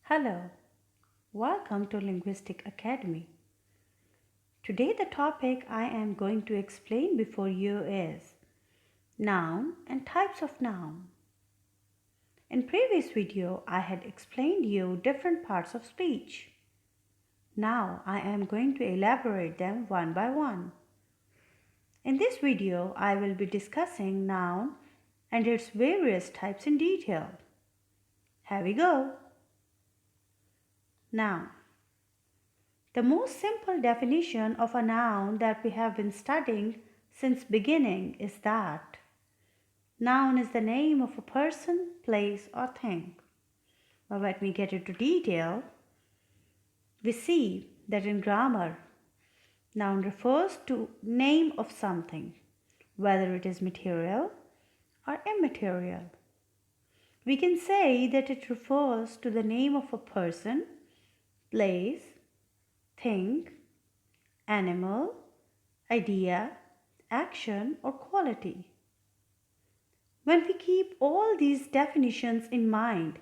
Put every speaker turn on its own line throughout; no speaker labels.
Hello, welcome to Linguistic Academy. Today the topic I am going to explain before you is noun and types of noun. In previous video I had explained you different parts of speech. Now I am going to elaborate them one by one. In this video I will be discussing noun and its various types in detail. Here we go. Noun. The most simple definition of a noun that we have been studying since beginning is that noun is the name of a person, place or thing. Now let me get into detail. We see that in grammar, noun refers to name of something, whether it is material or immaterial. We can say that it refers to the name of a person, place, thing, animal, idea, action, or quality. When we keep all these definitions in mind,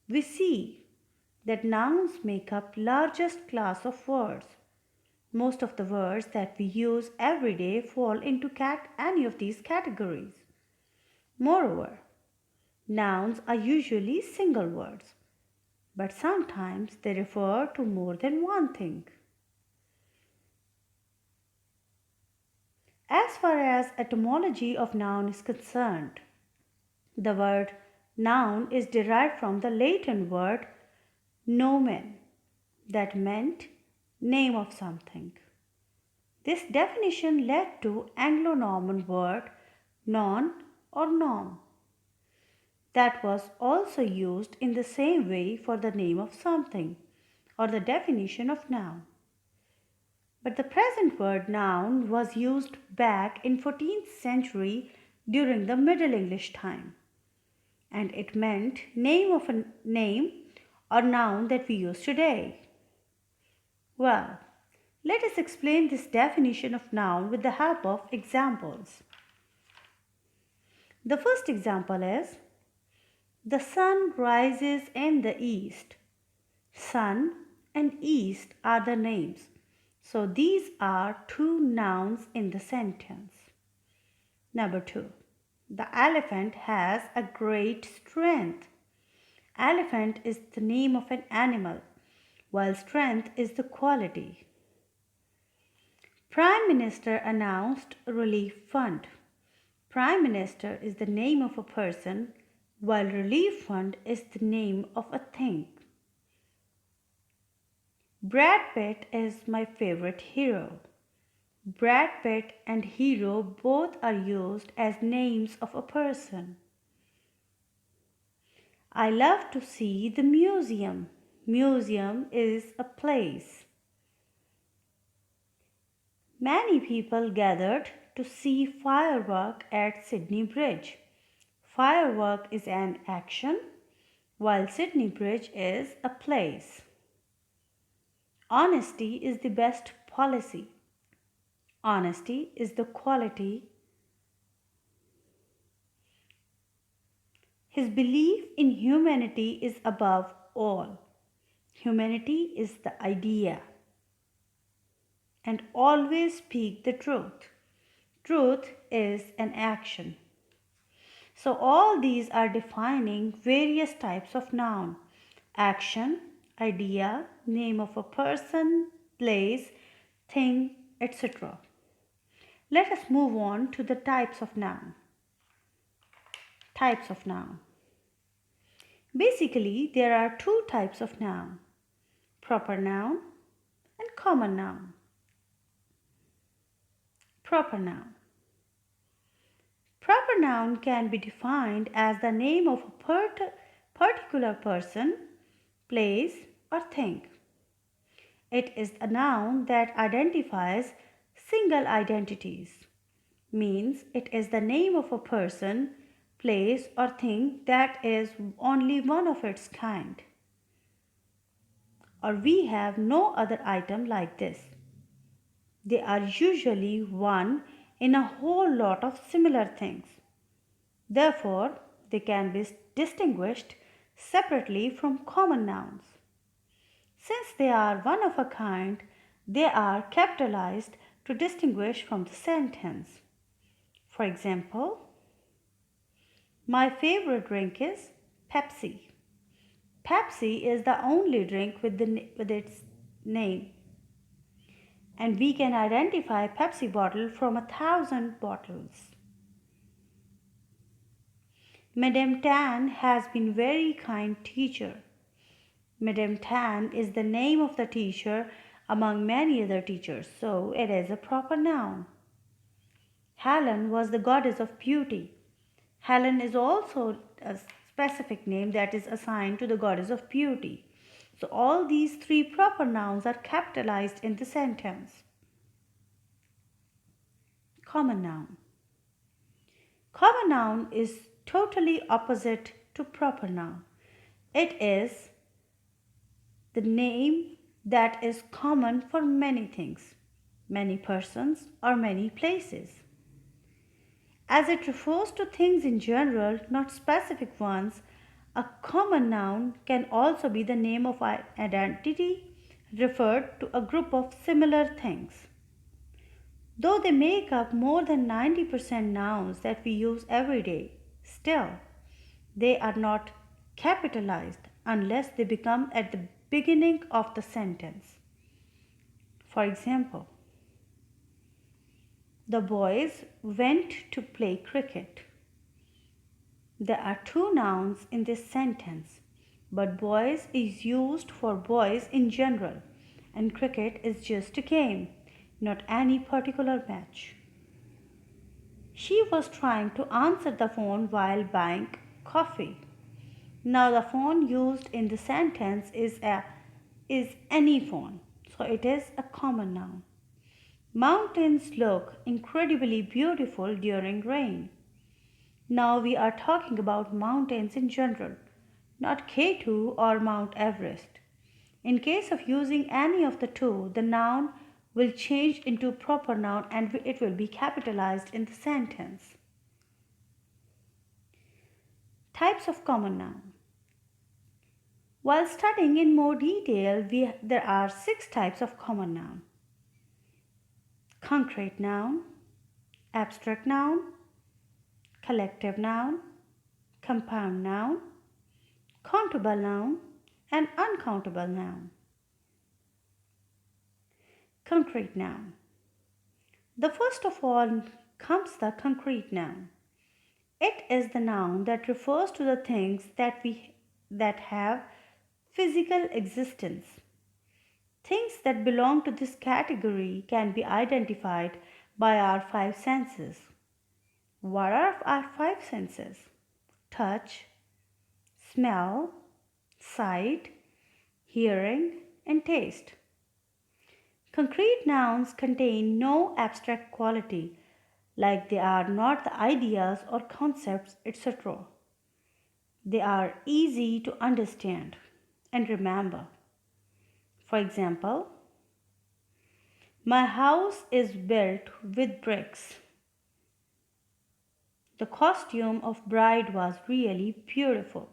we see that nouns make up largest class of words. Most of the words that we use every day fall into any of these categories. Moreover, nouns are usually single words, but sometimes they refer to more than one thing. As far as etymology of noun is concerned, the word noun is derived from the Latin word nomen, that meant name of something. This definition led to Anglo-Norman word non or nom, that was also used in the same way for the name of something or the definition of noun. But the present word noun was used back in 14th century during the Middle English time, and it meant name of a name or noun that we use today. Well, let us explain this definition of noun with the help of examples. The first example is the sun rises in the east. Sun and east are the names. So these are two nouns in the sentence. Number 2. The elephant has a great strength. Elephant is the name of an animal, while strength is the quality. Prime Minister announced relief fund. Prime Minister is the name of a person, while relief fund is the name of a thing. Brad Pitt is my favorite hero. Brad Pitt and hero both are used as names of a person. I love to see the museum. Museum is a place. Many people gathered to see firework at Sydney Bridge. Firework is an action, while Sydney Bridge is a place. Honesty is the best policy. Honesty is the quality. His belief in humanity is above all. Humanity is the idea. And always speak the truth. Truth is an action. So all these are defining various types of noun. Action, idea, name of a person, place, thing, etc. Let us move on to the types of noun. Types of noun. Basically, there are two types of noun: proper noun and common noun. Proper noun. Proper noun can be defined as the name of a particular person, place, or thing. It is a noun that identifies single identities, means it is the name of a person, place, or thing that is only one of its kind. Or we have no other item like this. They are usually one in a whole lot of similar things. Therefore, they can be distinguished separately from common nouns. Since they are one of a kind, they are capitalized to distinguish from the sentence. For example, my favorite drink is Pepsi. Pepsi is the only drink with its name, and we can identify Pepsi bottle from 1,000 bottles. Madame Tan has been very kind teacher. Madame Tan is the name of the teacher among many other teachers, so it is a proper noun. Helen was the goddess of beauty. Helen is also a specific name that is assigned to the goddess of beauty. So all these three proper nouns are capitalized in the sentence. Common noun. Common noun is totally opposite to proper noun. It is the name that is common for many things, many persons, or many places. As it refers to things in general, not specific ones, a common noun can also be the name of an identity referred to a group of similar things. Though they make up more than 90% nouns that we use every day, still, they are not capitalized unless they become at the beginning of the sentence. For example, the boys went to play cricket. There are two nouns in this sentence, but boys is used for boys in general, and cricket is just a game, not any particular match. She was trying to answer the phone while buying coffee. Now the phone used in the sentence is any phone, so it is a common noun. Mountains look incredibly beautiful during rain. Now we are talking about mountains in general, not K2 or Mount Everest. In case of using any of the two, the noun will change into proper noun and it will be capitalized in the sentence. Types of common noun. While studying in more detail, there are 6 types of common noun. Concrete noun, abstract noun, collective noun, compound noun, countable noun, and uncountable noun. Concrete noun. The first of all comes the concrete noun. It is the noun that refers to the things that have physical existence. Things that belong to this category can be identified by our 5 senses. What are our 5 senses? Touch, smell, sight, hearing, and taste. Concrete nouns contain no abstract quality, like they are not the ideas or concepts, etc. They are easy to understand and remember. For example, my house is built with bricks. The costume of bride was really beautiful.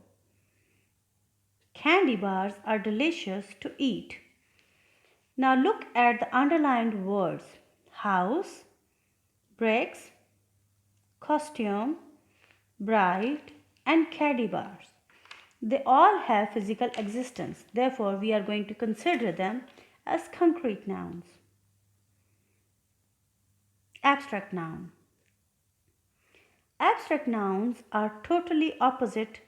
Candy bars are delicious to eat. Now look at the underlined words: house, bricks, costume, bride, and candy bars. They all have physical existence. Therefore, we are going to consider them as concrete nouns. Abstract noun. Abstract nouns are totally opposite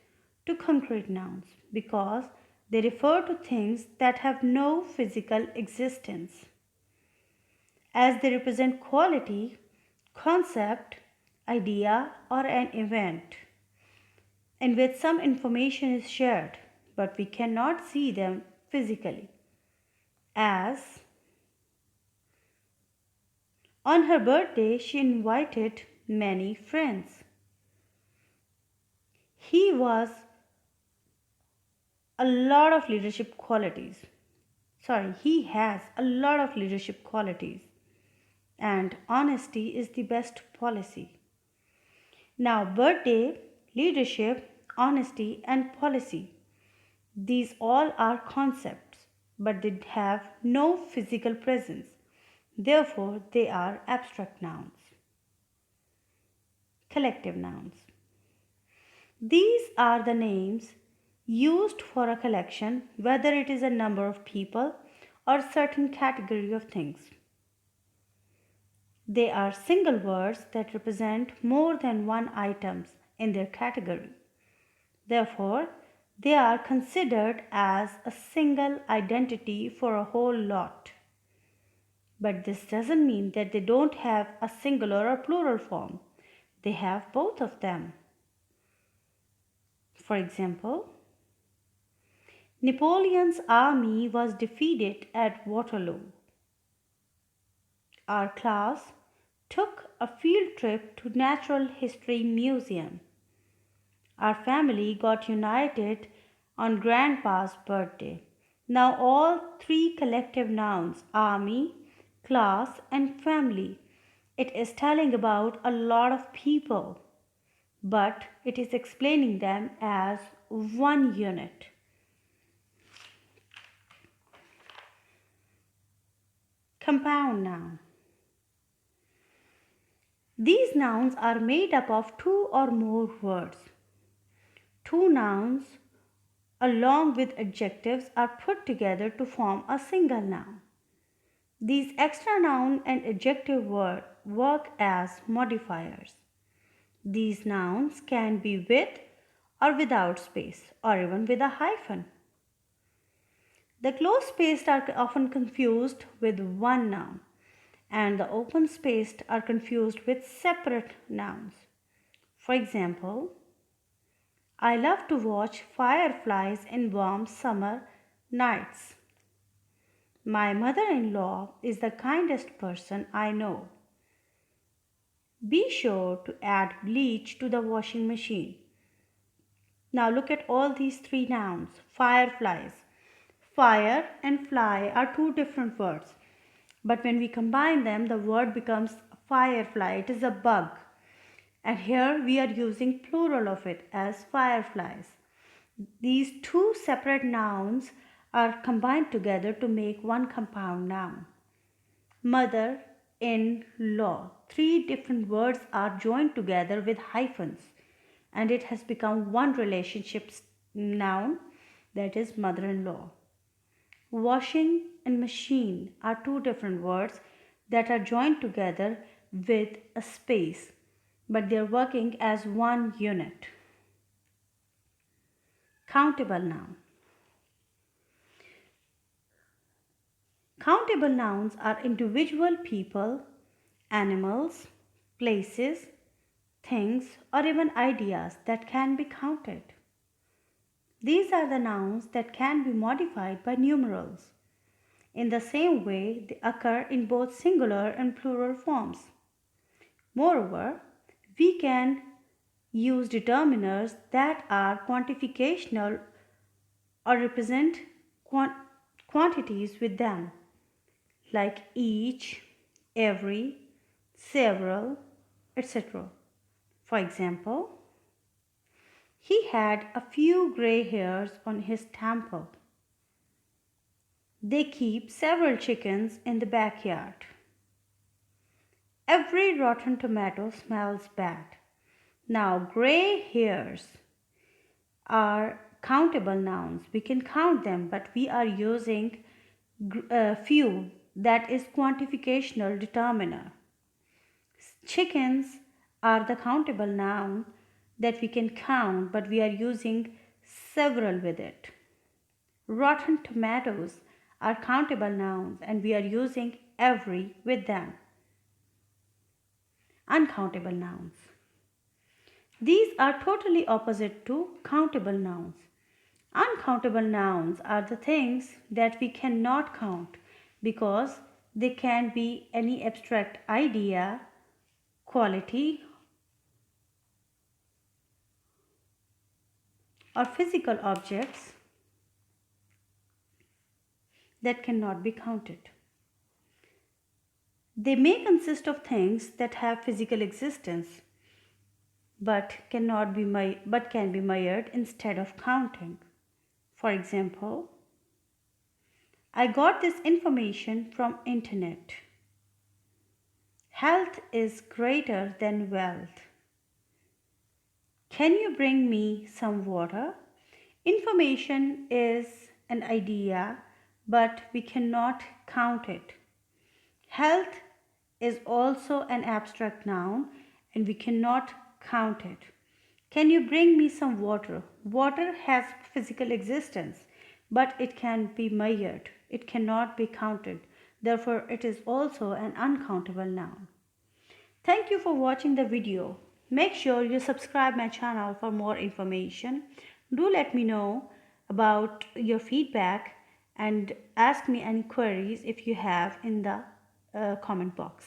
to concrete nouns because they refer to things that have no physical existence. As they represent quality, concept, idea, or an event in which some information is shared, but we cannot see them physically. As on her birthday, she invited many friends. He was a lot of leadership qualities. He has a lot of leadership qualities, and honesty is the best policy. Now, birthday, leadership, honesty, and policy, these all are concepts. but they have no physical presence. Therefore, they are abstract nouns. Collective nouns. These are the names used for a collection, whether it is a number of people or a certain category of things. They are single words that represent more than one items in their category. Therefore, they are considered as a single identity for a whole lot. But this doesn't mean that they don't have a singular or plural form. They have both of them. For example, Napoleon's army was defeated at Waterloo. Our class took a field trip to Natural History Museum. Our family got united on Grandpa's birthday. Now all three collective nouns, army, class and family. It is telling about a lot of people, but it is explaining them as one unit. Compound noun. These nouns are made up of two or more words. Two nouns along with adjectives are put together to form a single noun. These extra noun and adjective work as modifiers. These nouns can be with or without space, or even with a hyphen. The closed spaced are often confused with one noun, and the open spaced are confused with separate nouns. For example, I love to watch fireflies in warm summer nights. My mother-in-law is the kindest person I know. Be sure to add bleach to the washing machine. Now look at all these three nouns. Fireflies. Fire and fly are two different words. But when we combine them, the word becomes firefly. It is a bug. And here we are using plural of it as fireflies. These two separate nouns are combined together to make one compound noun. Mother-in-law. Three different words are joined together with hyphens, and it has become one relationship noun, that is mother-in-law. Washing and machine are two different words that are joined together with a space, but they are working as one unit. Countable noun. Countable nouns are individual people, animals, places, things, or even ideas that can be counted. These are the nouns that can be modified by numerals. In the same way, they occur in both singular and plural forms. Moreover, we can use determiners that are quantificational or represent quantities with them, like each, every, several, etc. For example, he had a few gray hairs on his temple. They keep several chickens in the backyard. Every rotten tomato smells bad. Now, gray hairs are countable nouns. We can count them, but we are using few, that is quantificational determiner. Chickens are the countable noun that we can count, but we are using several with it. Rotten tomatoes are countable nouns, and we are using every with them. Uncountable nouns. These are totally opposite to countable nouns. Uncountable nouns are the things that we cannot count because they can be any abstract idea, quality, or physical objects that cannot be counted. They may consist of things that have physical existence but can be measured instead of counting. For example, I got this information from internet. Health is greater than wealth. Can you bring me some water? Information is an idea, but we cannot count it. Health is also an abstract noun and we cannot count it. Can you bring me some water? Water has physical existence, but it can be measured. It cannot be counted. Therefore, it is also an uncountable noun. Thank you for watching the video. Make sure you subscribe my channel for more information. Do let me know about your feedback and ask me any queries if you have in the comment box.